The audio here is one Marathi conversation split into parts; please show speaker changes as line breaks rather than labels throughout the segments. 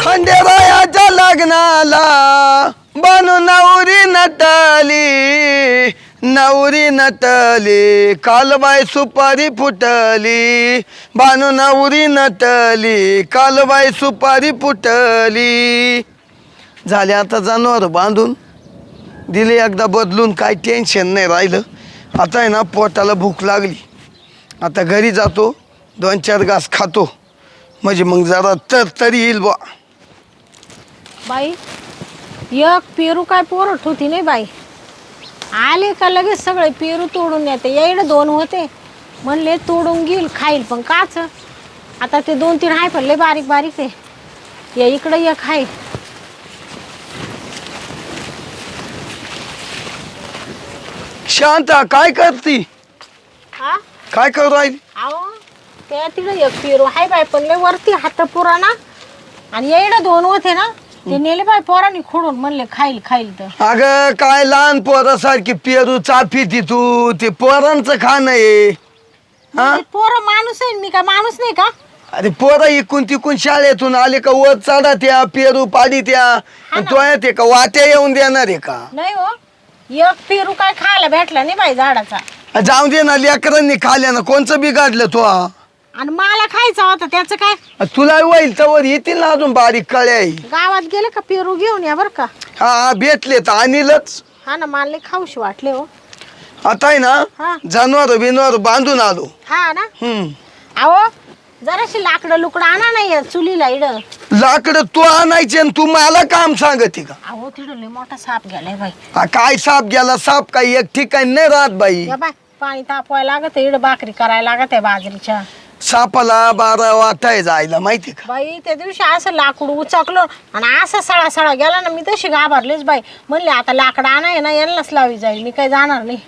खंडेरायाच्या लग्नाला बनू नवरी नटली कालबाई सुपारी फुटली बानू नवरी नटली कालबाई सुपारी फुटली. झाले आता जनावर बांधून दिले एकदा बदलून, काही टेन्शन नाही राहिलं. आता आहे ना पोटाला भूक लागली, आता घरी जातो 2-4 घास खातो म्हणजे मग जरा तरी येईल बा.
बाई एक पेरू काय पोरट होती नाही बाई, आले का लगेच सगळे पेरू तोडून येते. यायला 2 होते म्हणले तोडून घेईल खाईल, पण काच आता ते 2-3 आहे पण लय बारीक बारीक आहे. या इकडं एक आहे.
शांता काय करती,
हा
काय करू राहिली?
अहो त्या तिकडं एक पेरू आहे बाई, पण लय वरती हात पुरा ना, आणि यायला 2 होते ना, ते नेले बाई पोरांनी खोडून, म्हणले खाईल तर.
अगं काय लहान पोरासारखी पेरू चाफी तू, ते पोरांचं खाणं आहे. हा
पोरं माणूस आहे, मी काय माणूस नाही का?
अरे पोरं इकून तिकून शाळेतून आले का वर चढा त्या पेरू पाडी त्या, तो येते का वाट्या येऊन देणार आहे का?
नाही हो, एक पेरू काय खायला भेटला नाही बाई झाडाचा.
जाऊ दे ना, लेकरांनी खाल्या ना, कोणचं बिघडलं तो?
आणि मला खायचा होता त्याचं काय?
तुला होईल तर येतील ना अजून बारीक कळ्या.
गावात गेले का पेरू घेऊन या बर का.
हा भेटले तर आणीलच.
हा ना, मला लय खाऊशी वाटले हो.
आता आहे
हा.
ना जनावर बिनवर बांधून आलो.
हा ना. अहो जराशी लाकडं लुकडं आणा नाही चुलीला इड.
लाकडं तू आणायचे आणि तू मला काम सांगते का?
अहो तिथं लय मोठा साप गेलाय बाई.
काय साप गेला? साप काही एक ठिकाणी नाही राहत बाई.
या बाय पाणी तापवायला लागत, इड भाकरी करायला लागत आहे बाजरीच्या.
सापाला 12 वाटाय जायला माहिती का?
बाई त्या दिवशी असं लाकूड उचकलो आणि असा सळा गेला ना, मी तशी घाबरलीच बाई. म्हणले आता लाकड आणाय ना, यांनाच लावी जाईल, मी काही जाणार नाही.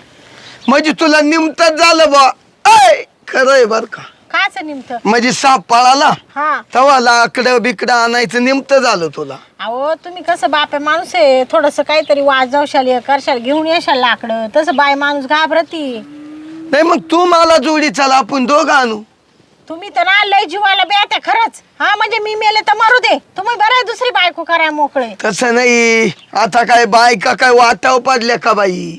म्हणजे तुला निमतच झालं बा. ऐ खरंय बर का?
काच निमत
म्हणजे साप पळाला
हा,
तेव्हा लाकडं बिकडं आणायचं निमत झालं तुला.
अहो तुम्ही कसं बापे माणूस आहे, थोडस काहीतरी वाजवशाल करशाल घेऊन येशाल लाकडं, तसं बाय माणूस घाबरती
नाही. मग तू मला जोडी चला, आपण दोघं आणू.
तुम्ही तर ना लय जीवाला बेत आहे खरंच. हा म्हणजे मी मेले तर मरू दे, तुम्ही बरं दुसरी बायको करा मोकळे.
तसं नाही, आता काय बायका काय वाटाव पडल्या का बाई?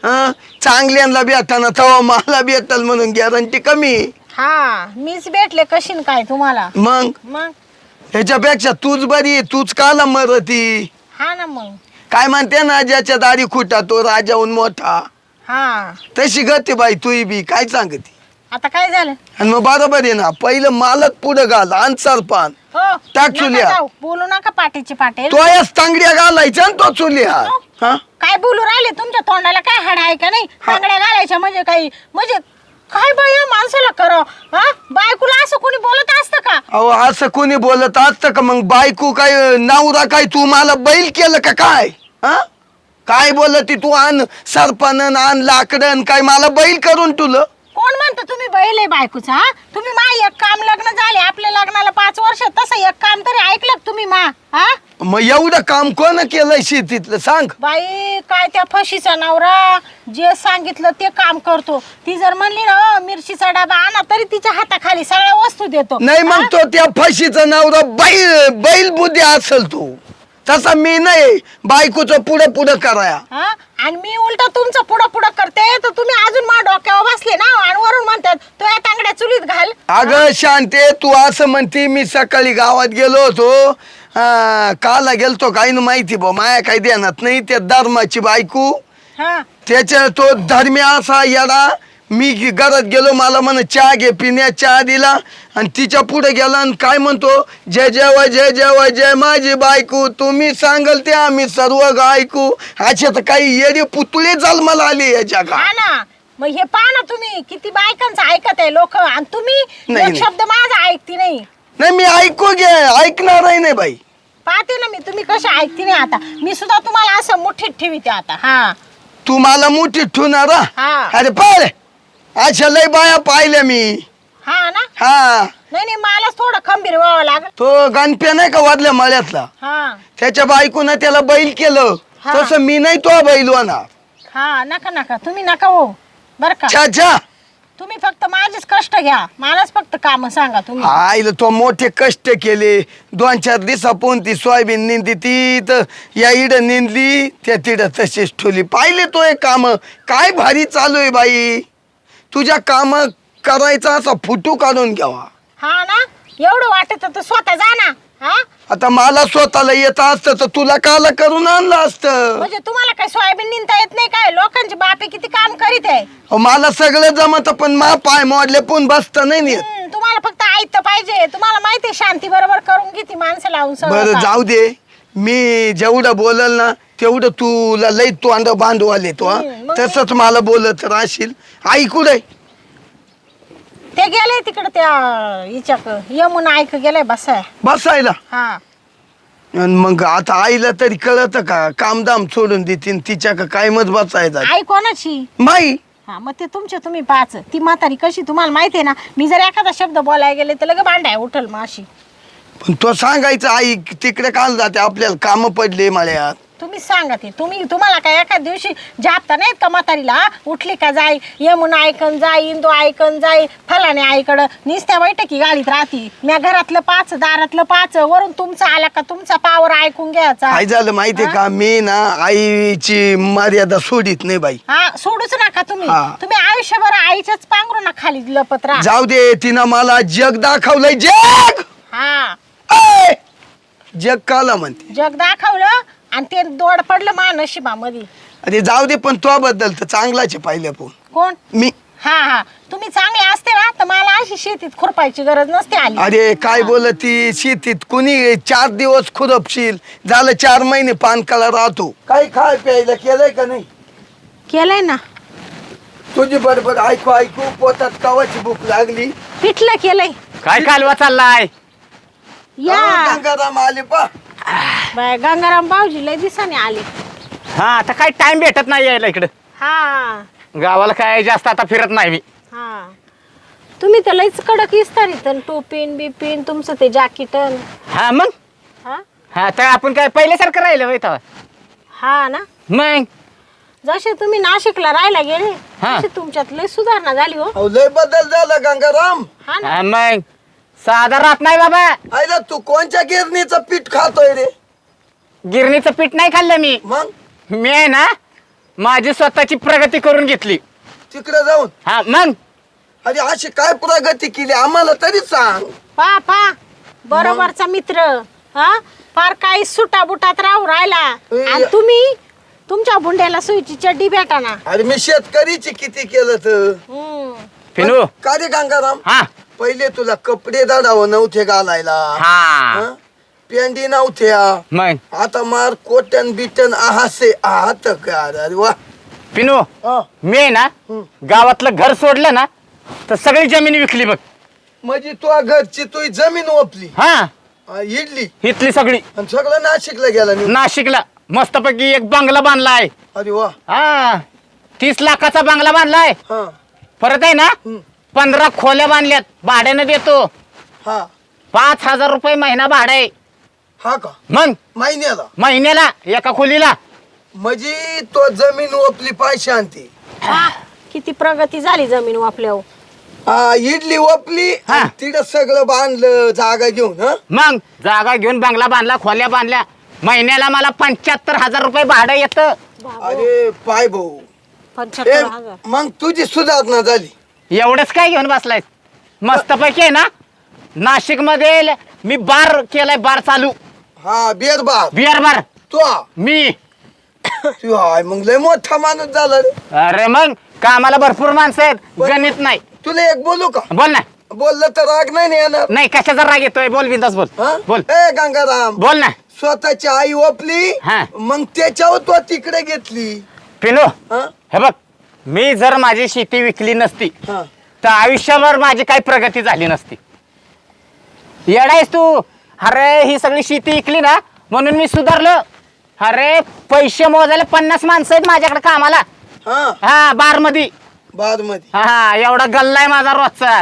हा चांगल्यांना भेटाना तेव्हा मला भेटल म्हणून गॅरंटी कमी.
हा मीच भेटले कशीन काय तुम्हाला?
मग
मग
ह्याच्यापेक्षा तूच बरी, तूच काला मरती.
हा ना. मग
काय म्हणते ना, ज्याच्या दारी खुटा तो राजाहून मोठा,
हा
तशी गती बाई तुही बी. काय सांगती?
आता काय झालं?
आणि मग बरोबर आहे ना, पहिलं मालक पुढं घाल आणि सरपान
हो
टाक
नका
चुलिया.
जाऊ, बोलू नका पाटीचे पाटे.
तो याच तांगड्या घालायच्या आणि तो चुलिया. हा
काय बोलू राहिले? तुमच्या तोंडाला काय हाड आहे का नाही? तांगड्या घालायच्या म्हणजे काही म्हणजे काय बाई या माणसाला करा? हा बायकोला असं कोणी बोलत असतं का?
अहो असं कोणी बोलत असतं का? मग बायको काय नवरा काय तू मला बैल केलं का काय? हा काय बोलती तू? आण सरपण आण लाकडन, काय मला बैल करून तुला?
कोण म्हणतं तुम्ही बैल आहे बायकोचा? हा तुम्ही मा एक काम लग्न झाले आपल्या लग्नाला 5 वर्ष, तसं एक काम तरी ऐकलं का तुम्ही मा? हा
मग एवढं काम कोण केलंय शेतीतलं सांग?
बाई काय त्या फशीचा नवरा जे सांगितलं ते काम करतो. ती जर म्हणली ना मिरचीचा डबा आणा, तरी तिच्या हाताखाली सगळ्या वस्तू देतो.
नाही मग तो त्या फशीचा नवरा बैल बुद्धी असेल तू, तसा मी नाही. बायकोचं पुढं पुढं कराया.
हा आणि मी उलट तुमचं पुढं करते, तर तुम्ही अजून मा डोक्यावर बसले ना, आणि वरून म्हणतात तो या तांगड्या चुलीत घाल.
अगं शांते, तू असं म्हणते. मी सकाळी गावात गेलो होतो, काला गेलतो काही ना माहिती बा, माया काही ध्यानात नाही. त्या धर्माची बायको,
हा
त्याच्या तो धर्मी असा याला. मी घरात गेलो, मला म्हण चहा घे, पिण्या चहा दिला आणि तिच्या पुढे गेला आणि काय म्हणतो, जय जय जय जय जय माझी बायको, तुम्ही सांगाल ते आम्ही सर्व ऐकू. असे तर काही येडे पुतळे जन्माला आले या जगात.
हा ना. मग हे पहा ना तुम्ही किती बायकांचं ऐकत आहे लोक, आणि तुम्ही
नाही,
एक शब्द माझा ऐकती नाही.
नाही मी ऐकू घे, ऐकणारही नाही बाई.
पाहते ना मी तुम्ही कशा ऐकती नाही. आता मी सुद्धा तुम्हाला असं मुठीत ठेवीते आता. हा
तू मला मोठी ठेवणार?
हा.
अरे पाय अशा लय बाया पाहिल्या मी.
हा ना.
हा
नाही मलाच थोडं खंबीर व्हावं लागल.
तो गणप्या नाही का वाढल्या मळ्यातला,
हा
त्याच्या बायकोनं त्याला बैल केलं.
हा.
तसं मी नाही तो बैल होणार.
हा नका तुम्ही नका हो बर का.
छा
तुम्ही फक्त माझेच कष्ट घ्या, मलाच फक्त काम सांगा तुम्ही.
आईला तो मोठे कष्ट केले 2-4 दिवसापून ती सोयाबीन निंदी ती तर या इड निंदली त्या तिड तशीच ठेवली. पाहिले तो एक काम काय भारी चालू आहे बाई. तुझ्या काम करायचा असा फुटू काढून घ्यावा.
हा ना, एवढं वाटत तर स्वतः जा ना. हा
आता मला स्वतःला येत असतं तर तुला काला करून आणलं असतं.
म्हणजे तुम्हाला काय सोयाबीन निंदता येत नाही काय? लोकांचे बापे किती काम करीत आहे.
अहो, मला सगळं जमत पण मा पाय मोडले पण बसता नाही नीट.
तुम्हाला फक्त ऐकतं पाहिजे. तुम्हाला माहिती आहे शांती बरोबर करून घेते माणसं लावून सगळं
बरं
काम.
जाऊ दे, मी जेवढं बोलल ना तेवढं तुला लई तोंड बांधू आले तो
मग?
तसंच मला बोलत राहशील. आई कुठे
ते गेले तिकडे त्या हिच्याक यमुना ऐक गेलाय बसाय.
बसायला?
हा
आणि मग आता आईला तरी कळत का कामदाम सोडून देतीन तिच्या का काय मत बसायचा
आई कोणाची?
माई.
हा मग ते तुमचे तुम्ही पाच. ती म्हातारी कशी तुम्हाला माहिती आहे ना. मी जर एखादा शब्द बोलायला गेले तर लगे भांडाय उठल माशी.
पण तो सांगायचं आई तिकडे काल जाते आपल्याला काम पडले मळ्यात.
तुम्ही सांगा ते. तुम्हाला काय एका दिवशी जापता नाहीत का म्हातारीला? उठली का जाई यमुना ऐकन जाई, इंदू ऐकन जाई, फलाने आईकडं निस्त्या बैठकी गाडीत राहती. मी घरातलं 5 दारातलं 5 वरून तुमचा आला का तुमचा पावर ऐकून घ्यायचा.
काय झालं माहितीये का मी ना आईची मर्यादा सोडित नाही बाई.
हा सोडूच नका तुम्ही.
हा.
तुम्ही आयुष्यभर आईच्याच पांघरू ना खाली लपत राहा.
जाऊ दे तिनं मला जग दाखवलंय. जग
हा
ऐ! जग काला म्हणते.
जग दाखवलं आणि ते दोड पडलं मा नशिबामध्ये.
अरे जाऊ दे पण तो बद्दल तर चांगलाच आहे पाहिलं पण
कोण?
मी.
हा हा तुम्ही चांगले असते ना तर मला अशी शेतीत खुरपायची गरज नसते आली.
अरे काय बोलती शेतीत कुणी 4 दिवस खुरपशील झालं 4 महिने पानकाला राहतो. काय खाय प्यायला केलंय का नाही?
केलंय ना.
तुझी बरोबर ऐकू ऐकू पोटात कवाची भूक लागली.
पिठलं केलंय.
काय कालवा चाललाय?
या
गंगाराम आले पा.
बाय गंगाराम भाऊजी लय दिसाने आले.
हा आता काय टाइम भेटत नाही यायला इकडं.
हा
गावाला काय जास्त आता फिरत नाही मी.
हा तुम्ही तर लयच कडक इस्तारीतन टोपीन बिपीन तुमचं ते जॅकेटन.
हा मग
हा
हा तर आपण काय पहिल्यासारखं राहिलं होय तेव्हा.
हा ना.
मग
जसे तुम्ही नाशिकला राहायला गेले
हा.
तशी तुमच्यात लय सुधारणा झाली हो.
अहो, लय बदल झाला गंगाराम.
हा ना.
हा, मग साधा राहत नाही बाबा.
आईला तू कोणच्या गिरणीचं पीठ खातोय रे?
गिरणीचं पीठ नाही खाल्लं मी.
मग
मी आहे ना माझी स्वतःची प्रगती करून घेतली.
तिकडे जाऊन
हा मग
अरे अशी काय प्रगती केली आम्हाला तरी सांग.
पा बरोबरचा मित्र. हा फार काही सुटा बुटात राहू राहिला
ए,
आणि तुम्ही तुमच्या बुंड्याला सुईची चड्डी भेटा ना.
अरे मी शेतकरीची किती केलं तर.
पिनू.
का रे गंगाराम
हा
पहिले तुला कपडे दाडावं नव्हते घालायला.
हा
हं? पेंडी नव्हत्या.
मग
आता मार कोटन बिटन आहासे आहात का अरे वा.
पिनू
हं.
मी आहे ना गावातलं घर सोडलं ना तर सगळी जमीन विकली बघ.
म्हणजे तू घरची तू जमीन ओपली
हा
इडली
इथली सगळी
आणि सगळं नाशिकला गेला नि.
नाशिकला मस्तपैकी एक बंगला बांधलाय.
अरे वा.
हा 30 लाखाचा बंगला बांधलाय.
हा
परत आहे ना 15 खोल्या बांधल्यात भाड्यानं देतो.
हा
5,000 रुपये महिना भाडं आहे.
हा का
मग
महिन्याला
महिन्याला एका खोलीला.
म्हणजे तो जमीन ओपली पैसे आणते.
हा, किती प्रगती झाली जमीन वापल्यावर.
हा इडली ओपली
हा.
तिथं सगळं बांधलं जागा घेऊन. हा
मग जागा घेऊन बंगला बांधला खोल्या बांधल्या. महिन्याला मला 75,000 रुपये भाडं येतं.
अरे पाय भाऊ.
75,000.
मग तुझी सुधारणा झाली.
एवढंच काय घेऊन बसलाय? मस्तपैकी आहे ना नाशिक मध्ये मी बार केलाय. बार चालू.
हा बिअर बार
बिअर बार
तू
मी.
तू हाय मग लय मोठा माणूस झाला रे.
अरे मग कामाला भरपूर माणसं आहेत. गणित नाही.
तुला एक बोलू का?
बोल ना.
बोललं तर राग नाही ना येणार.
नाही कशाचा राग येतोय? बोल बिंदास बोल.
हा?
बोल
ए गंगाराम
बोल ना.
स्वतःची आई ओपली
हा.
मग त्याच्यावर तू तिकडे घेतली.
पिनू
हा
हे बघ मी जर माझी शेती विकली नसती
हा
तर आयुष्यभर माझी काही प्रगती झाली नसती. येडायस तू. अरे ही सगळी शेती विकली ना म्हणून मी सुधारलो. अरे पैसे मोजायला 50 माणसं आहेत माझ्याकडे कामाला.
हा
हा बार मध्ये.
बाद मध्ये
हा एवढा गल्ला आहे माझा रोजचा.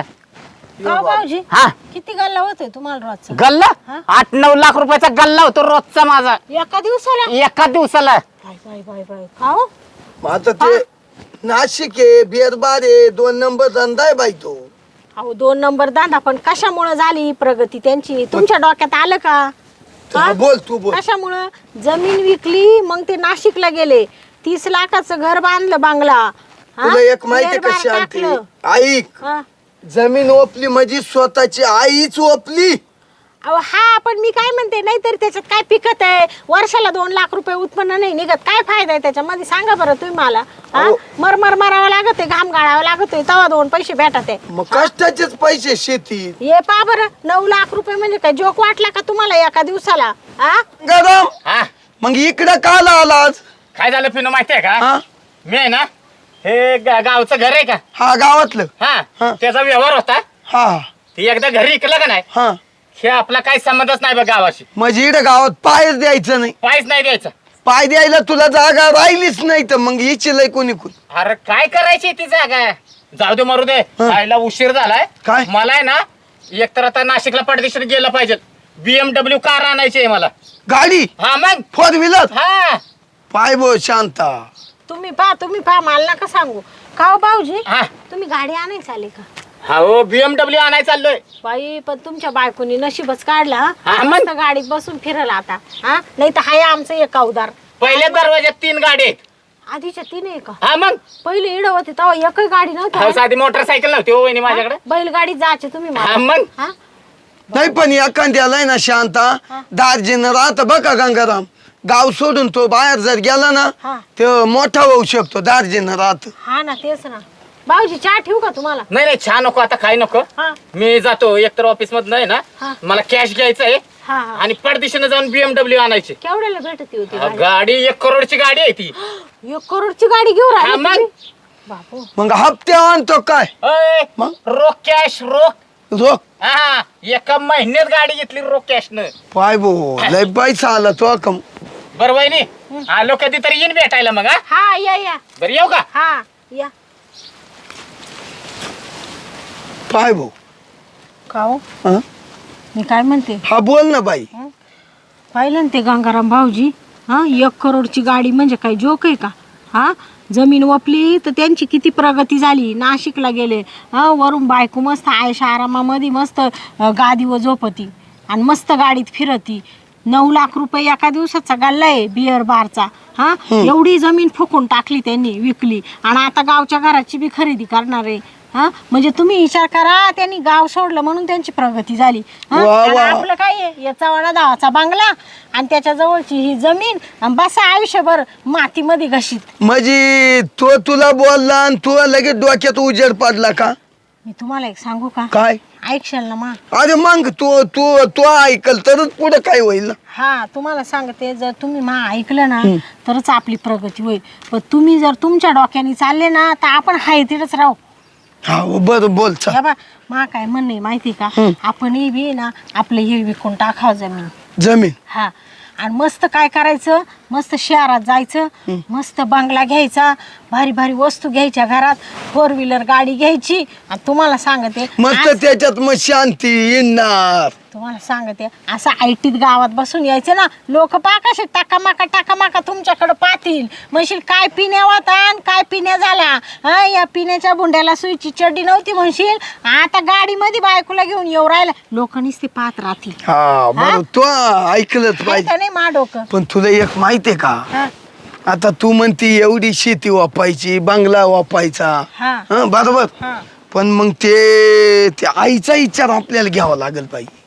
का भाऊजी
हा
किती गल्ला होतोय तुम्हाला रोजचा?
गल्ला
हा?
8-9 लाख रुपयाचा गल्ला होतो रोजचा माझा
एका दिवसाला?
एका दिवसाला.
Bye bye bye bye. का हो?
मग आता ते नाशिक आहे बेरबार आहे 2 नंबर धंदा आहे बाई तो.
अहो 2 नंबर दादा, पण कशामुळे झाली ही प्रगती त्यांची तुमच्या डोक्यात आलं का? हा?
बोल तू बोल.
कशामुळं? जमीन विकली, मग ते नाशिकला गेले, 30 लाखाचं घर बांधलं बंगला. हा?
तुला एक माहिती
बेरबार
का शांती,
टाकलं.
ऐक,
हा.
जमीन ओपली म्हणजे स्वतःची आईच ओपली.
अहो हा, पण मी काय म्हणते, नाहीतरी त्याच्यात काय पिकत आहे? वर्षाला 2 लाख रुपये उत्पन्न नाही निघत, काय फायदा आहे त्याच्यामध्ये? सांगा बरं तुम्ही मला. हा?
अहो.
मरमर मारावं लागत आहे, घाम गाळावं लागत आहे, तेव्हा 2 पैसे भेटत आहे.
मग कष्टाचेच पैसे शेती.
ये पा बरं, 9 लाख रुपये म्हणजे काय जोक वाटला का तुम्हाला एका दिवसाला? हा?
गरम.
हा
मग इकडं काला आलास?
काय झालं पिनू माहितीये का?
हा
मी आहे ना, हे गावचं घर आहे का?
हा गावातलं.
हा
हा.
त्याचा व्यवहार होता.
हा
ती एकदा घरी इकलं का नाही,
हा
हे आपला काही संबंधच नाही बघ गावाशी.
म्हणजे इकडं गावात पायच द्यायचं नाही.
काहीच नाही द्यायचं.
पाय द्यायला तुला जागा राहिलीच नाही तर मग इच्छिलंय कोणी कोण.
अरे काय करायची ती जागा? जाऊ दे मरू दे,
हा.
खायला उशीर झालाय.
काय?
मला आहे ना, एकतर आता नाशिकला पडदेशीर गेलं पाहिजे. BMW कार आणायची आहे मला.
गाडी
हा मग.
4 व्हीलर.
हा
पाय बो शांता.
तुम्ही पहा मला नका सांगू का हो भाऊजी.
हा
तुम्ही गाडी आणायला आले का?
हा हो, BMW आणायला चाललोय.
बाई, पण तुमच्या बायकोनी नशीबच काढला.
हा, मग?
मस्त गाडीत बसून फिरला आता. हा, नाही तर हाय आमचं एक अवदार.
पहिल्या दरवाज्यात 3 गाडी आहेत.
आधीच्या 3 आहे का?
हा मग.
पहिले इड होते तेव्हा एकही गाडी
हा,
नव्हती.
साधी मोटरसायकल नव्हती हो वहिनी माझ्याकडे.
बैलगाडीत जायचे तुम्ही मला.
हा, मग?
हा?
नाही पण एखाद्याला आहे ना शांता
हा.
दार्जिन राहत बघा गंगाराम, गाव सोडून तो बाहेर जर गेला ना
हा.
तो मोठा होऊ शकतो. दार्जिन राहत.
हा ना, तेच ना. भाऊजी चहा ठेवू का तुम्हाला?
नाही नाही, चहा नको आता, काय नको.
हा
मी जातो, एकतर ऑफिस मधनं आहे ना,
हा.
मला कॅश घ्यायचं आहे
हा हा.
आणि पडदिशीनं जाऊन BMW आणायची.
केवढ्याला भेटती होती
हा,
गाडी?
गाडी 1 करोडची गाडी आहे ती.
1 करोडची गाडी घेऊन
हा,
राहिली
मग?
तुम्ही? बापू.
मग हप्ते आणतो काय
अय,
मग?
रोख कॅश रोख.
रोख.
हा, एका महिन्यात गाडी घेतली रोख कॅशनं.
पाय बो लय पैसा आला तो कम.
बरं वहिनी, आलो कधीतरी येईन भेटायला मग. हा
हा, या.
बरं, येऊ का?
हा या.
पाय बो.
का हो?
हा
मी काय म्हणते,
हा बोल ना बाई.
पाहिलं ना ते गंगाराम भाऊजी? हा, 1 करोडची गाडी म्हणजे काय जोक आहे का? हा, जमीन वपली तर त्यांची किती प्रगती झाली. नाशिकला गेले, हा, वरून बायको मस्त आयशा आरामामध्ये मस्त गादीवर झोपती आणि मस्त गाडीत फिरती. 9 लाख रुपये एका दिवसाचा गल्ला आहे बिअर बारचा. हा, एवढी जमीन फुकून टाकली त्यांनी, विकली, आणि आता गावच्या घराची बी खरेदी करणार आहे. हा, म्हणजे तुम्ही विचार करा, त्यांनी गाव सोडलं म्हणून त्यांची प्रगती झाली. हा,
वा,
आणि
वा.
आपलं काय आहे, याचा वाडा दावाचा बंगला आणि त्याच्या जवळची ही जमीन, आणि बसा आयुष्यभर मातीमध्ये घशीत.
म्हणजे तो तुला बोलला आणि तू लगेच डोक्यात उजेड पडला का?
मी तुम्हाला एक सांगू का?
काय?
ऐकशाल ना मा?
अरे मग तू तू तू ऐकल तरच पुढे काय होईल ना.
हा, तुम्हाला सांगते, जर तुम्ही मा ऐकलं ना तरच आपली प्रगती होईल. पण तुम्ही जर तुमच्या डोक्याने चालले ना तर आपण हाय तिथंच राहू.
हा बरं बोल चल.
या बा, मा काय म्हणणे माहिती का, आपण हे बी ना आपलं हे विकून टाकावं जमीन.
जमीन.
हा, आणि मस्त काय करायचं, मस्त शहरात जायचं, मस्त बंगला घ्यायचा, भारी भारी वस्तू घ्यायच्या घरात, 4 व्हीलर गाडी घ्यायची. आणि तुम्हाला सांगते,
मस्त त्याच्यात मग शांती येणार.
तुम्हाला सांगते, असं आयटीत गावात बसून यायचं ना, लोक पा कसे टाकामाका तुमच्याकडे पाहतील, म्हणशील काय पिण्या होता आणि काय पिण्या झाला. हा, या पिण्याच्या बुंड्याला सुईची चड्डी नव्हती म्हणशील, आता गाडीमध्ये बायकोला घेऊन येऊ राहिला, लोक नुसते पाहत राहतील.
हा बरं, तू ऐकलंच
हाय
पाहिजे.
का नाही मा डोकं?
पण तुला एक माहितीये का,
हा
आता तू म्हणती एवढी शेती वापायची, बंगला वापायचा,
हा
हा बरोबर.
हा.
पण मग ते आईचा विचार आपल्याला घ्यावा लागेल पाहिजे.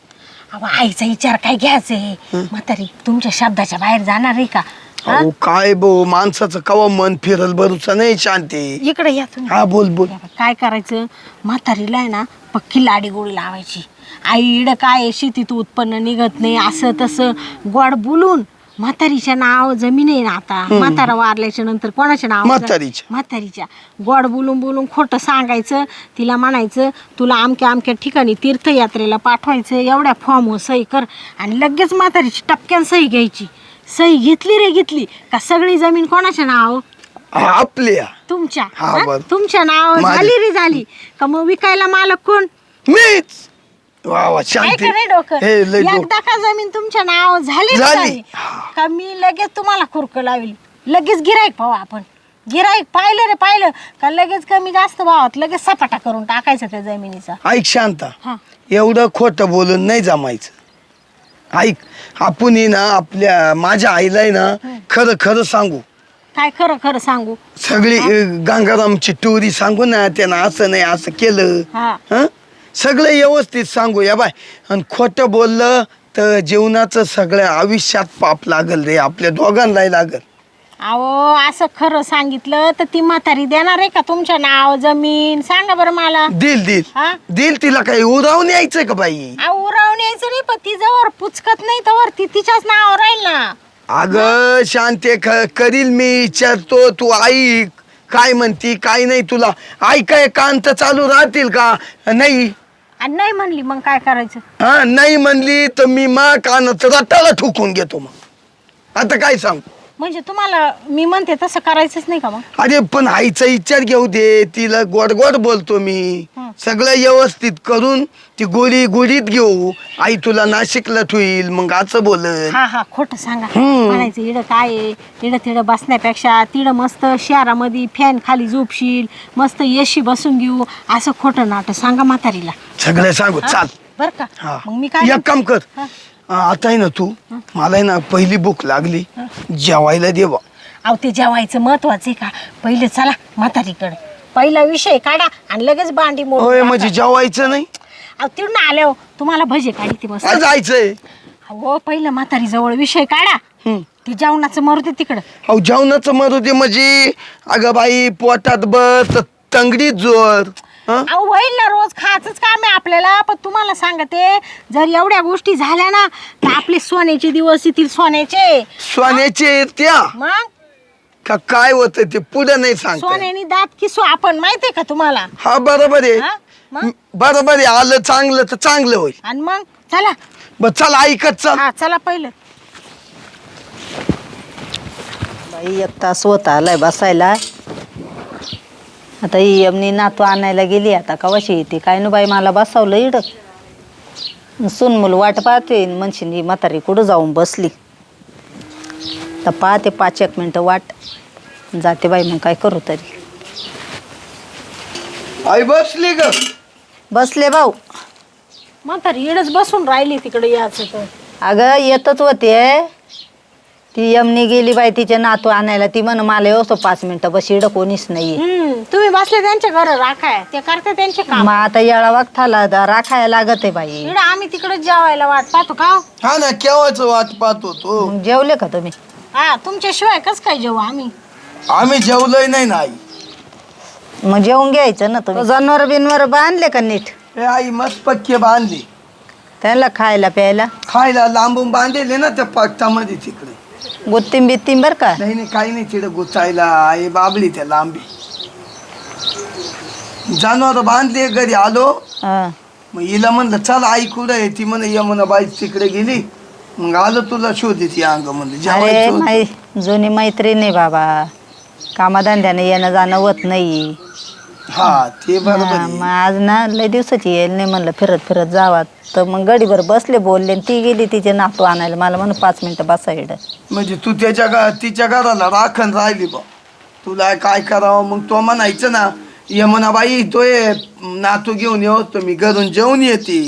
अहो, आईचा विचार काय घ्यायचंय? म्हातारी तुमच्या शब्दाच्या बाहेर जाणार आहे का? हा?
अहो काय बो, माणसाचं कवा मन फिरल भरूचा नाही शांती.
इकडे या तुम्ही.
हा बोल बोल.
काय करायचं, म्हातारीला आहे ना पक्की लाडी गोळी लावायची. आई इड काय शेतीत उत्पन्न निघत नाही, असं तसं गोड बोलून. म्हातारीच्या नाव जमीन आहे ना, आता म्हातारा वारल्याच्या नंतर कोणाच्या नाव? म्हातारीच्या. गोड बोलून बोलून खोटं सांगायचं, तिला म्हणायचं तुला अमक्या ठिकाणी तीर्थयात्रेला पाठवायचं, एवढ्या फॉर्मवर सही कर, आणि लगेच म्हातारीची टपक्यान सही घ्यायची. सही घेतली रे घेतली का सगळी जमीन कोणाच्या नाव?
आपल्या.
तुमच्या.
हा,
हा?
बरं.
तुमच्या नाव झाली रे झाली का मग विकायला मालक कोण?
मीच. वा वा शांती.
नाही डोकं,
हे लय डोकं.
एकदा का जमीन तुमच्या नाव झाली रे
झाली.
झाली का मी लगेच तुम्हाला खुरक लावेल, लगेच गिराईक पाहू आपण. गिराईक पाहिलं रे पाहिलं का लगेच कमी जास्त भावात लगेच सपाटा करून टाकायचा त्या जमिनीचा.
ऐक शांता,
हा
एवढं खोटं बोलून नाही जमायचं. ऐक आपण ना माझ्या आईला आहे ना खरं खरं सांगू.
काय खरं खरं सांगू?
सगळी गंगारामची टोरी सांगू ना, त्यानं असं नाही असं केलं.
हा
हं? सगळं व्यवस्थित सांगू या बाय. आणि खोटं बोललं तर जीवनाचं सगळं आयुष्यात पाप लागल रे, आपल्या दोघांनाही लागल.
अहो असं खरं सांगितलं तर ती म्हातारी देणार आहे का तुमच्या नाव जमीन? सांगा बरं मला.
दिल
हा?
दिल तिला काही उरावून यायचंय का बाई?
अहो उरावून यायचं नाही, पण ती जवळ पुचकत नाही तवर ती तिच्याच नावावर राहील ना.
अगं शांते, करील मी, विचारतो, तू ऐक काय म्हणती काय नाही. तुला ऐकाय कान तर चालू राहतील का? नाही.
आणि नाही म्हणली मग काय करायचं?
हा नाही म्हणली तर मी मा कानात रटाला ठोकून घेतो. मग आता काय सांगू?
म्हणजे तुम्हाला मी म्हणते तसं करायचंच नाही का मग?
अरे पण आईचा विचार घेऊ दे, तिला गोड गोड बोलतो मी. सगळं व्यवस्थित करून ती गोळी गोळीत घेऊ. आई तुला नाशिकला ठेवील, मग असं बोलत.
हा हा खोटं सांगा. म्हणायचं इडं काय आहे, इडं तिडं बसण्यापेक्षा तिडं मस्त शहरामध्ये फॅन खाली झोपशील, मस्त एशी बसून घेऊ, असं खोटं नाटक सांगा म्हातारीला.
सगळं सांगू चाल.
बर का?
हा
मग मी काय
एक काम कर.
हा.
आता आहे ना तू, मला आहे ना पहिली भूक लागली, जेवायला दे बा.
अहो ते जेवायचं महत्वाचं आहे का? पहिले चला म्हातारीकडे, पहिला विषय काढा आणि लगेच बांडी मोड.
होय म्हणजे जेवायचं नाही?
अहो तिकडून आल्यावर तुम्हाला भजे काढी ती मस्त.
जायचंय.
हो पहिलं म्हातारी जवळ विषय काढा, ते जेवणाचं मरू दे तिकडं.
अहो जेवणाचं मरू दे म्हणजे अगं बाई पोटात बस तंगडीत जोर.
अहो होईल ना, रोज खायचंच काम आहे आपल्याला. पण तुम्हाला सांगते जर एवढ्या गोष्टी झाल्या ना तर आपले सोन्याचे दिवस येतील.
सोन्याचे त्या
मग
का काय होत ते पुढे नाही सांग.
सोन्याने दात किसू आपण, माहितीये का तुम्हाला?
हा बरोबर आहे.
हा? मग?
बरोबर आहे. आलं चांगलं तर चांगलं होईल.
आणि मग चला.
बस चल ऐकत चल.
हा चला पहिलं.
बाई एक तास होत आलाय बसायला. आता ही यमनी नातू आणायला गेली, आता कवाशी येते काय नु बाई. मला बसावलं इड सुन मुलं वाट पाहते. म्हणशील ही म्हातारी कुठं जाऊन बसली. तर पाहते 5-1 मिनटं वाट जाते बाई. मग काय करू तरी.
आई बसली ग.
बसले भाऊ.
म्हातारी इडच बसून राहिली तिकडे यायचं तर.
अगं येतच होते, ती यमनी गेली बाई तिचे नातू आणायला. ती म्हण मला येतो 5 मिनटं बस, इडं कोणीच नाहीये.
तुम्ही बसले त्यांच्या घर राखाय, ते करते त्यांचे काम.
मग आता येळा वागताला राखायला लागत आहे बाई.
इकडं आम्ही तिकडे जेवायला वाट पाहतो का?
हा ना केव्हाच वाट पाहतो तो.
मग जेवले का तुम्ही?
हा तुमच्याशिवाय कस काय जेवू आम्ही?
आम्ही जेवलोय नाही ना आई.
मग जेवून घ्यायचं ना तुम्ही. जनावर बिनवर बांधले का नीट?
हे आई मस्त पक्के बांधले.
त्यांना खायला प्यायला
खायला लांबून बांधलेले ना त्या पट्टामध्ये तिकडे.
गुत्तीम बित्तीम बर का?
नाही काही नाही तिकडे गुचायला आई बाबली त्या लांबी. जनावर बांधले. घरी आलो
हा.
मग हिला म्हणलं चल आई कुठं आहे? ती म्हणे यमुना बाई तिकडे गेली. मग आलो तुला शोधित या अंग म्हणलं
अरे
जेवायचं होतं.
माई जुनी मैत्रीण आहे बाबा, कामाधंद्याने येणं जाणं होत नाही.
हा ते बरोबर
हा,
आहे.
मग आज ना लय दिवसाची येईल नाही म्हणलं, फिरत फिरत जावा. तर मग गडीभर बसले बोलले, ती गेली तिचे नातू आणायला. मला म्हणून 5 मिनिटं बसा इकडं.
म्हणजे तू तिच्या घराला राखण राहिली बा. तुला काय करावं? मग तो म्हणायचं ना यमुना बाई तो नातू घेऊन येऊ, तर मी घरून जेवून येते.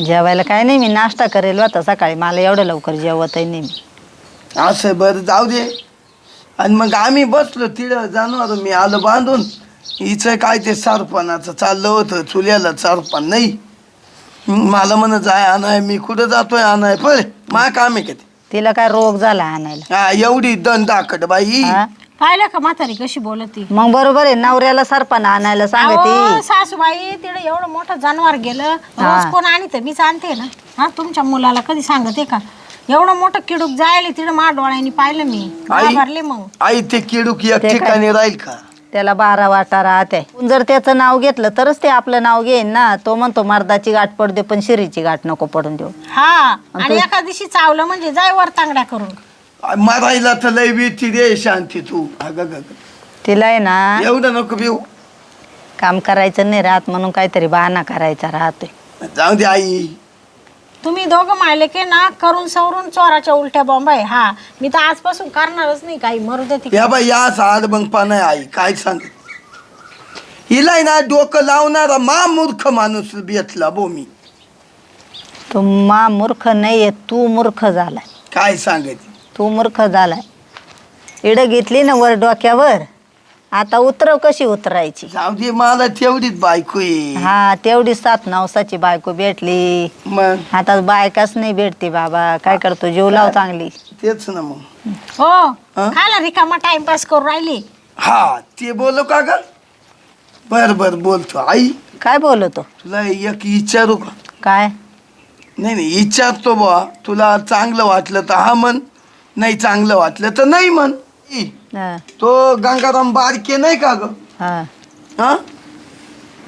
जेवायला काय नाही, मी नाश्ता करेल होता सकाळी. मला एवढं लवकर जेवतही नाही मी.
असं बरं जाऊ दे. आणि मग आम्ही बसलो तिथं जाणवर. मी आलो बांधून. हिचं काय ते सरपणाचं चाललं होतं, चुल्याला सरपण नाही. मला म्हण जाय आणाय. मी कुठं जातोय आणाय? पण मा काम आहे का ते?
तिला काय रोग झाला आणायला?
हा एवढी दन दाखट बाई.
हा?
पाहिलं का म्हातारी कशी बोलती?
मग बरोबर आहे, नवऱ्याला सरपण आणायला सांगते.
अहो, सासूबाई तिकडे एवढं मोठं जनावर गेलं, रोज कोण आणते? मीच आणते ना. हा तुमच्या मुलाला कधी सांगते का? एवढं मोठं किडूक जायला तिकडे मा डोळ्यांनी पाहिलं मी. घाबरले मग.
आई ते किडूक एक
ते काय?
ठिकाणी राहील का?
त्याला 12 वाटा राहते. जर त्याचं नाव घेतलं तरच ते आपलं नाव घेईन ना. तो म्हणतो मर्दाची गाठ पडू दे पण शिरीची गाठ नको पडून देऊ.
हा आणि एका दिवशी चावलं म्हणजे जाय वर तांगड्या करून.
मारायला तर लय भीती रे शांती तू. अगं
तिला आहे ना
एवढं नको भिऊ.
काम करायचं नाही राहत म्हणून काहीतरी बहाणा करायचा राहतोय.
जाऊ दे आई.
तुम्ही दोघं मायले के ना करून सवरून चोराच्या उलट्या बॉम्ब आहे. हा मी तर आजपासून करणारच नाही काही, मरू दे तिकडे.
या बाई या साड मग पाना आई काय सांग हिला ना डोकं लावणारा मूर्ख माणूस भेटला बो मी.
तू मूर्ख नाहीये, तू मूर्ख झालाय.
काय सांगायचं
तू मूर्ख झालाय. इड घेतली ना वर डोक्यावर, आता उतरव कशी उतरायची.
जाऊ दे मला तेवढीच बायको आहे.
हा तेवढी 7 नवसाची बायको भेटली.
मग
आता बायकाच नाही भेटते बाबा, काय करतो, जीव लाव चांगली.
तेच ना मग.
हो
हा?
खायला रिकामा टाइमपास करून राहिली.
हा ते बोलो का ग. बर बर बोलतो आई.
काय बोलतो.
तुला एक विचारू का.
काय.
नाही नाही विचारतो बा. तुला चांगलं वाटलं तर हा म्हण, नाही चांगलं वाटलं तर नाही म्हण.
हा,
तो गंगाराम बारके नाही का ग.
हा.
हा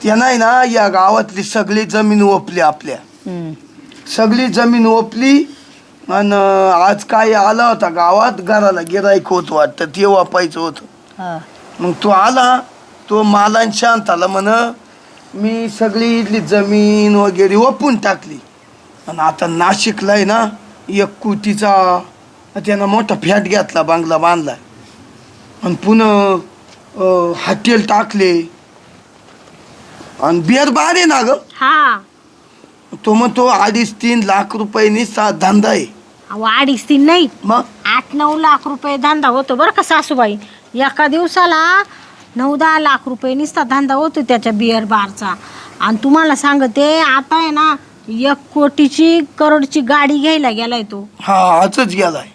ते नाही ना या गावातली सगळी जमीन ओपली आपल्या.
हम्म,
सगळी जमीन ओपली आणि आज काय आला होता गावात, घराला गिराईक होत वाटतं ते वापायचं होतं.
हा.
मग तो आला, तो मालान शांत आला म्हण मी सगळी इथली जमीन वगैरे ओपून टाकली आणि आता नाशिकला आहे ना 1 कोटीचा त्यानं मोठा फ्लॅट घेतला, बांगला बांधला आणि पुन्हा हॉटेल टाकले आणि बिअर बार आहे ना ग.
हा
तो मग तो 2.5-3 लाख रुपयांनी धंदा आहे.
अहो 2.5-3 नाही,
मग
8-9 लाख रुपये धंदा होतो बरं का सासूबाई. एका दिवसाला 9-10 लाख रुपये नुसता धंदा होतो त्याच्या बिअर बारचा. आणि तुम्हाला सांगते आता आहे ना 1 करोडची गाडी घ्यायला गेलाय तो.
हा आजच गेलाय.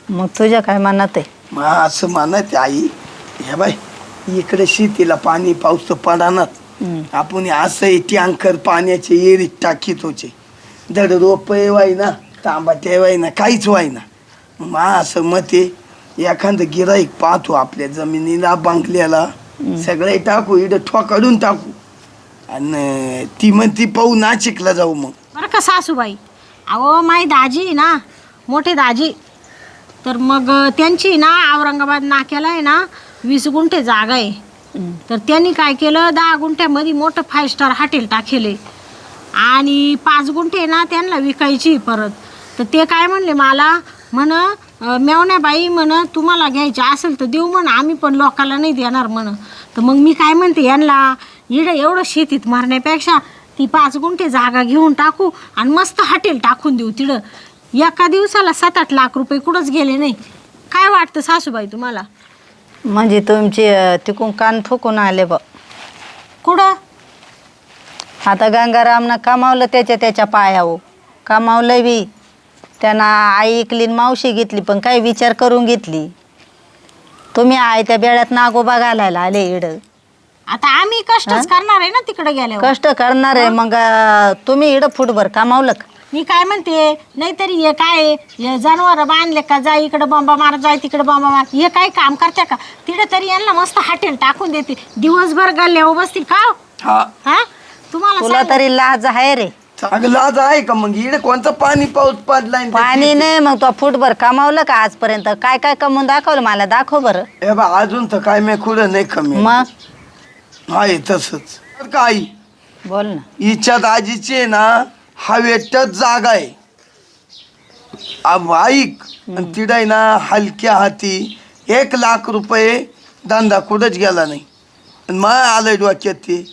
मग तुझ्या काय मनात आहे.
मग असं म्हणत आई हे बाय इकडे शेतीला पाणी पाऊस तर पडानाच.
हम्म,
आपण असं टँकर पाण्याचे एरीत टाकीत होते, दड रोपे वाईना तांबाटे वाईना काहीच वाईना. मग असं मते एखादं गिराईक पाहतो आपल्या जमिनीला बांगल्याला सगळे टाकू इकडं ठोकाडून टाकू आणि ती म्हणती पाहू नाशिकला जाऊ. मग
बरं का सासूबाई. अहो माई दाजी आहे ना, मोठे दाजी, तर मग त्यांची ना औरंगाबाद नाक्याला आहे ना 20 गुंठे जागा आहे. तर त्यांनी काय केलं 10 गुंठ्यामध्ये मोठं 5 स्टार हॉटेल टाकेले आणि 5 गुंठे ना त्यांना विकायची परत. तर ते काय म्हणले मला म्हण मेवण्याबाई म्हण तुम्हाला घ्यायचे असेल तर देऊ म्हण, आम्ही पण लोकाला नाही देणार म्हण. तर मग मी काय म्हणते यांना इडं एवढं शेतीत मारण्यापेक्षा ती 5 गुंठे जागा घेऊन टाकू आणि मस्त हॉटेल टाकून देऊ तिकडं. एका दिवसाला 7-8 लाख रुपये कुठंच गेले नाही. काय वाटतं सासूबाई तुम्हाला.
म्हणजे तुमचे तिकून कान फुकून आले बा.
कुठं.
आता गंगारामनं कमावलं त्याच्या पायावर, कमावलं बी. त्यांना आई इकली न मावशी घेतली, पण काही विचार करून घेतली. तुम्ही आई त्या बेड्यात नागोबा घालायला आले इड.
आता आम्ही कष्टच करणार आहे ना तिकडे गेल्यावर.
कष्ट करणार आहे मग तुम्ही इड फुटभर कमावलं का.
मी काय म्हणते नाहीतरी हे काय जनावर बांधले का जा इकडे बॉम्बा मार जाय तिकडे बॉम्बा मार, हे काय काम करते का. तिकडे तरी यांना मस्त हॉटेल टाकून देते, दिवसभर गल्ल्यावर बसतील का.
हा
हा तुम्हाला
तुला तरी लाज आहे रे.
चांगलं आज आहे का. मग इकडे कोणता पाणी पाऊस पडलाय.
पाणी नाही मग तो फुटभर कमावलं का आजपर्यंत. काय काय कमवून दाखवलं मला, दाखव बरं.
हे बा अजून तर काय मी कुठं नाही कमी
मग
आहे तसंच. का आई
बोल ना.
हिच्या दाजीची ना हवेतच जागा आहे. ऐक तिडाय ना हलक्या हाती 1 लाख रुपये धंदा कुठंच गेला नाही. मग आलंय डोक्यात ते.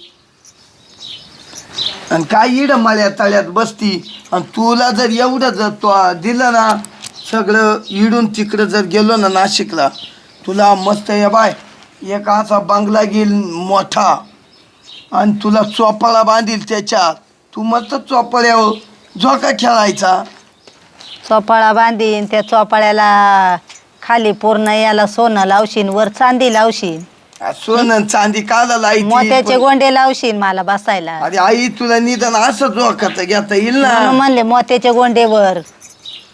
आणि काय इड मळ्या तळ्यात बसती आणि तुला जर एवढं जर तो दिलं ना सगळं इडून तिकडं जर गेलो ना नाशिकला, तुला मस्त ये बाय एक असा बंगला घेईल मोठा आणि तुला चोपाळा बांधील त्याच्यात. तू मस्त चोपाळ्यावर झोका खेळायचा.
चोपाळा बांधीन, त्या चोपाळ्याला खाली पूर्ण याला सोनं लावशीन, वर चांदी लावशीन,
सोनं चांदी काला लायची.
मोत्याचे गोंडे लावशीन मला बसायला.
अरे आई तुला निदान असं झोकाच घेता येईल
म्हणून
ना.
म्हणले मोत्याचे गोंडे वर.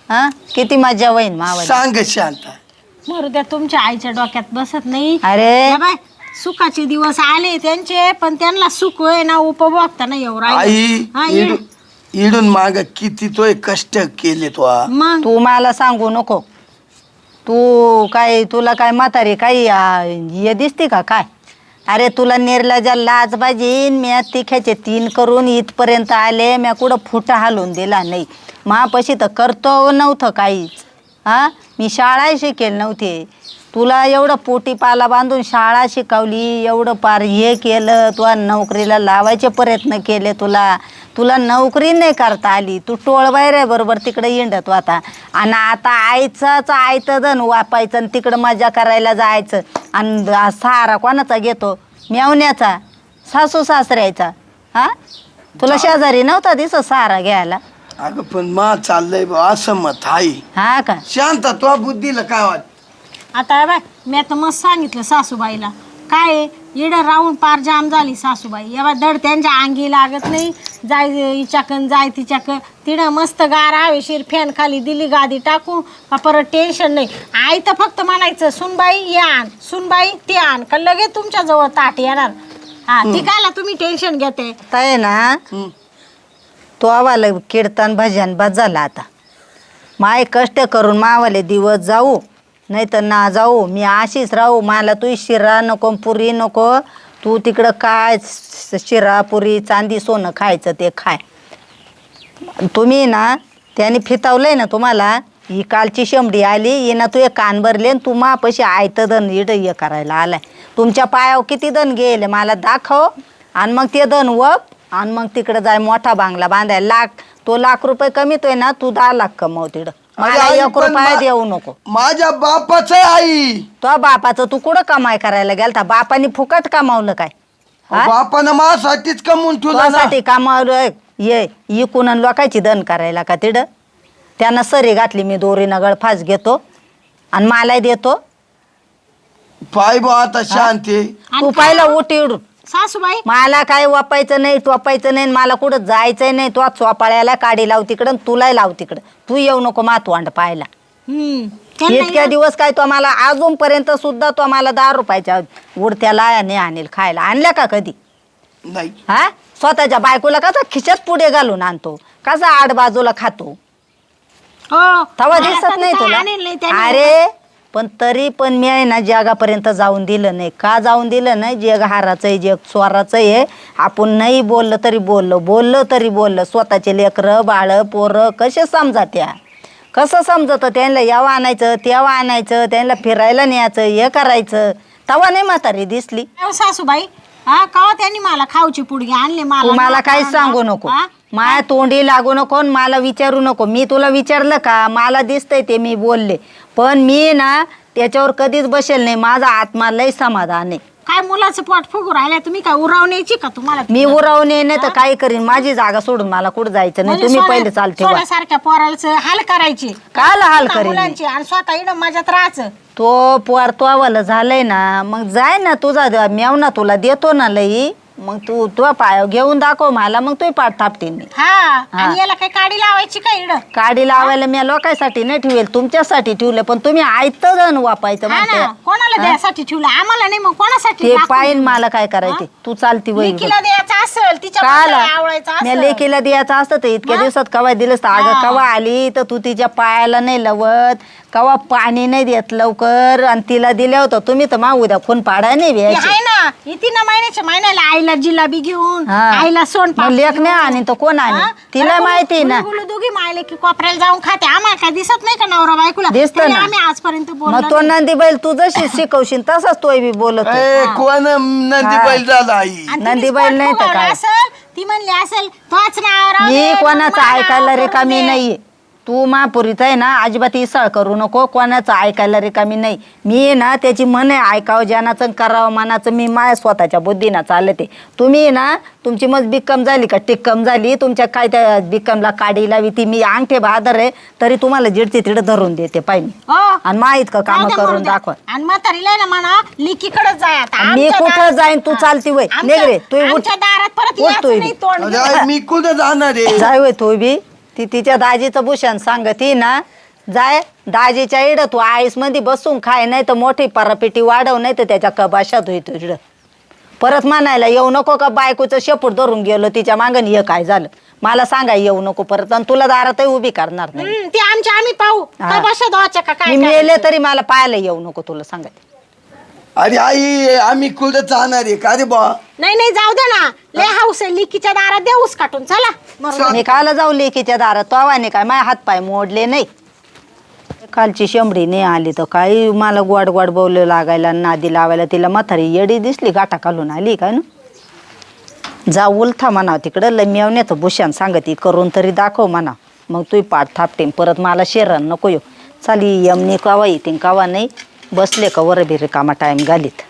हा किती मजा होईन मावा.
सांग शांता.
मरू द्या, तुमच्या आईच्या डोक्यात बसत नाही.
अरे
हे बाय सुखाचे दिवस आले त्यांचे, पण त्यांना सुख आहे ना उपभोगता नाही येऊ राहिले. हा,
आई इडून माग किती तोय कष्ट केले तो.
मग
तू मला सांगू नको. तू काय तुला काय म्हातारी काही हे दिसते का काय. अरे तुला निर्लजा लाज पाहिजे. मी तिख्याचे 3 करून इथपर्यंत आले. मी कुठं फुटा हालून दिला नाही. मापाशी तर करतो नव्हतं काहीच. हा, मी शाळा शिकेल नव्हते. तुला एवढं पोटी पाला बांधून शाळा शिकवली, एवढं पार हे केलं. तुला नोकरीला लावायचे प्रयत्न केले. तुला नोकरी नाही करता आली. तू टोळबाहेर बरोबर तिकडे हिंडत होता. आणि आता आयतं दण वापायचं आणि तिकडं मजा करायला जायचं. आणि सहारा कोणाचा घेतो? मेवण्याचा, सासू सासऱ्याचा. हा, तुला शेजारी नव्हता दिसत सहारा घ्यायला?
अगं पण मा चाललंय बा असं मत आहे.
हा का?
शांत तो बुद्धीला काय वाट.
आता बाय मी आता मस्त सांगितलं सासूबाईला. काय इडं राहून पार जाम झाली सासूबाई. एवढा धड त्यांच्या अंगी लागत नाही. जाय हिच्याकन जाय तिच्याकन. तिनं मस्त गार हवेशीर फॅन खाली दिली गादी टाकून का परत टेन्शन नाही. आई तर फक्त म्हणायचं सुनबाई हे आण, सुनबाई ते आण, का लगेच तुमच्याजवळ ताट येणार. हा, ती कायला तुम्ही टेन्शन घेते?
आहे ना, तो आवाला कीर्तन भजन बस झाला आता. माय कष्ट करून मावाले दिवस जाऊ नाही तर ना जाऊ. मी अशीच राहू. मला तू शिरा नको, पुरी नको. तू तिकडं काय शिरा पुरी चांदी सोनं खायचं ते खाय. तुम्ही ना त्याने फितावलंय ना तुम्हाला. ही कालची शेंबडी आली, हिनं तू एक कान भरले आणि तू मापाशी आयतं दण इड हे करायला आलाय. तुमच्या पायावर किती दण गेले मला दाखव. आणि मग ते दण वप आणि मग तिकडं जाय मोठा बांगला बांधायला. तो लाख रुपये कमीतोय ना, तू 10 लाख कमव तिकडं. मला 1 रुपया देऊ नको.
माझ्या बापाचं आई.
तो बापाचं तू कुठं कमाई करायला गेलता? बापाने फुकट कमावलं काय?
बापानं माझ्यासाठीच कमवून ठेवलं ना.
तुझ्यासाठी कमावलं. ये इकून लोकांची दन करायला का तिडं? त्यानं सरी घातली. मी दोरीनं गळफास घेतो आणि मलाही देतो.
पाय बा आता शांती.
तू पाहिलं उठी उडून.
सासूबाई
मला काय वापायचं नाही, टोपायचं नाही. मला कुठं जायचं नाही. तो चोपाळ्याला काडी लाव तिकडं, तुलाही लाव तिकडं. तू येऊ नको मातवांड पाहायला. इतक्या दिवस काय तो मला अजूनपर्यंत सुद्धा तो मला 10 रुपयाच्या उडत्या लायाने आणेल खायला. आणल्या का कधी?
नाही.
हा, स्वतःच्या बायकोला कसा खिशात पुढे घालून आणतो, कसा आड बाजूला खातो. तवा दिसत नाही तुला? अरे पण तरी पण मी आहे ना जगापर्यंत जाऊन दिलं नाही. का जाऊन दिलं नाही? जग हाराचं आहे, जग चोराचं आहे. आपण नाही बोललं तरी बोललं तरी बोललं. स्वतःचे लेकरं बाळं पोरं कसे समजात्या? कसं समजतं? त्यांना यावं आणायचं, तेव्हा आणायचं, त्यांना फिरायला न्यायचं, हे करायचं. तवा नाही म्हातारी दिसली.
सासूबाई हा का त्यांनी मला खाऊची पुडगी आणले.
मला काही सांगू नको. माया तोंडी लागू नको आणि मला विचारू नको. मी तुला विचारलं का? मला दिसतंय ते मी बोलले. पण मी ना त्याच्यावर कधीच बसेल नाही. माझा आत्मा लय समाधान आहे.
काय मुलाचं पोट फुगू राहिलाय? तुम्ही काय उरावण्याची का तुम्हाला?
मी उरावणे नाही तर काय करीन. माझी जागा सोडून मला कुठं जायचं नाही. तुम्ही पहिले चालते.
सारख्या पोराचं हाल करायचे.
काल हाल करीन
मुलांची आणि स्वतः इकडं मजात राहायचं.
तो पोर तो आवाला झालंय ना, मग जाय ना तुझा मेवना तुला देतो ना लई. मग तू तुझ्या पायावर घेऊन दाखव मला. मग तू पाठ थापटीन मी.
हा, आणि याला काय काडी लावायची का इकडं?
काडी लावायला मी लोकांसाठी नाही ठेवेल, तुमच्यासाठी ठेवले. पण तुम्ही आयतं जण वापायचं म्हणते.
कोणाला द्यायसाठी ठेवलं? आम्हाला नाही, मग कोणासाठी?
ते पाहिन मला काय करायचे. तू चालती वय
लेकीला द्यायचं असेल, तिच्या आवडायचं
मी
असेल.
लेकीला द्यायचं असतं तर इतक्या दिवसात कवा दिलंस? अगं कवा आली तर तू तिच्या पायाला नाही लवत, कवा पाणी नाही देत लवकर. आणि तिला दिल्या होतं तुम्ही तर मा उद्या खून पाडा नाही द्यायचे.
आहे ना, येते ना महिन्याच्या महिन्याला आईला जिलाबी घेऊन,
हा.
आईला सोन
लेख नाही आणि तो कोण आणि तिला माहिती ना.
दोघी मायले की कोपऱ्याला जाऊन खाते. आम्हाला काय दिसत नाही का नवरा बायकोला?
दिसतं
तरी
ना.
आम्ही आजपर्यंत बोललो
मग तो
नाही.
नंदी बैल तू जशी शिकवशील तसाच तोय बी बोलत.
ए, कोण नंदी बैल झाला आई?
आणि तिने
नंदी
स्पॉट
बैल नाही तर
फुगवला
काय?
असेल, ती म्हणली असेल तोच नाव
मी कोणाचं ऐकायला रिकामी नाहीये. तू महापुरीच आहे ना, अजिबात इसळ करू नको. कोणाचं ऐकायला रिकामी नाही. मी ना त्याची मन आहे ऐकावं ज्यानाचं करावं मनाचं. मी माझ्या स्वतःच्या बुद्धीनं चालते. तुम्ही ना तुमची मग बिक्कम झाली का टिक्कम झाली तुमच्या काय त्या बिक्कमला काडी लावी ती. मी अंगठे बहादर आहे तरी तुम्हाला जिडचे तिडं धरून देते पाय मी. आणि मा इतकं काम करून दाखवा.
आणि म्हातारीला ना म्हणा लिकीकडे जाय आता.
मी
आमच्या
कुठं
दारात-
जाईन? तू चालती वय
आमच्या-
नेगरे तू उठ.
आमच्या दारात परत
उठ
यायचं
तू
नाही तोंड
अरे
घेऊन.
आई, मी कुठं जाणार आहे?
जाय वय तू बी. ती तिच्या दाजीचं भूषण सांगती ना. जाय दाजीच्या इड तू आईस मध्ये बसून खाय, नाही तर मोठी परापेटी वाढव, नाही तर त्याच्या कबाशात होईल इड. परत म्हणायला येऊ नको का बायकोचं शेपूट धरून गेलो तिच्या मागं हे काय झालं. मला सांगा येऊ नको परत. आणि तुला दारातही उभी करणार नाही.
ते आमच्या आम्ही पाहू
हा.
काय बशा धुवायच्या का काय
मी मेले
करायचं?
तरी मला पाहायला येऊ नको तुला सांगायचं.
अरे आई आम्ही कुठं जाणार आहे का रे बा?
नाही नाही जाऊ दे ना, लय हाऊस आहे लिकीच्या दारात देऊस काटून चला मरू दे.
मी काला जाऊ लेकीच्या दारात तो आवाने काय माझ्या हातपाय मोडले नाही. कालची शंभरी नाही आली तर काही मला गोड गोड बोलू लागायला नादी लावायला. तिला म्हातारी येडी दिसली गाठा घालून आली काय ना. जा उलथा म्हणा तिकडं लय मेवण्यात भूषण सांगती करून तरी दाखव म्हणा. मग तू पाठ थापटीन परत मला शेरण नको येऊ. चाली यमनी कवा येते कवा नाही. बसले का वर बिरे कामा टाइम घालीत.